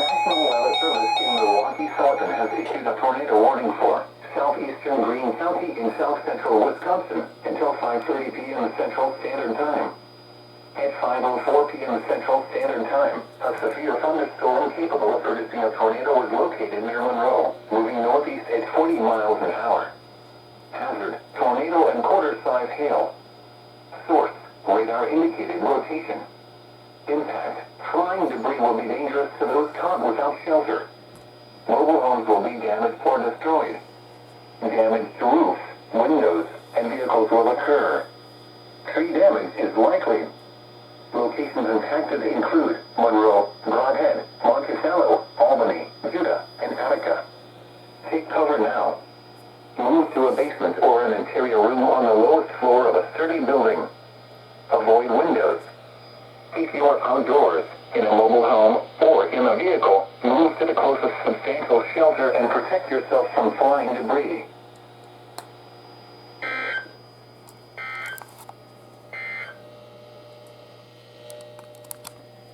National Weather Service in Milwaukee, Sullivan has issued a tornado warning for southeastern Greene County in south-central Wisconsin until 5:30 p.m. Central Standard Time. At 5:04 p.m. Central Standard Time, a severe thunderstorm capable of producing a tornado was located near Monroe, moving northeast at 40 miles an hour. Hazard, tornado and quarter-size hail. Source, radar indicated rotation. Impact, flying debris will be dangerous to those caught without shelter. Mobile homes will be damaged or destroyed. Damage to roofs, windows, and vehicles will occur. Tree damage is likely. Locations impacted include Monroe, Broadhead, Monticello, Albany, Utah, and Attica. Take cover now. Move to a basement or an interior room on the lowest floor of a sturdy building. Avoid windows. If you are outdoors, in a mobile home, or in a vehicle, move to the closest substantial shelter and protect yourself from flying debris.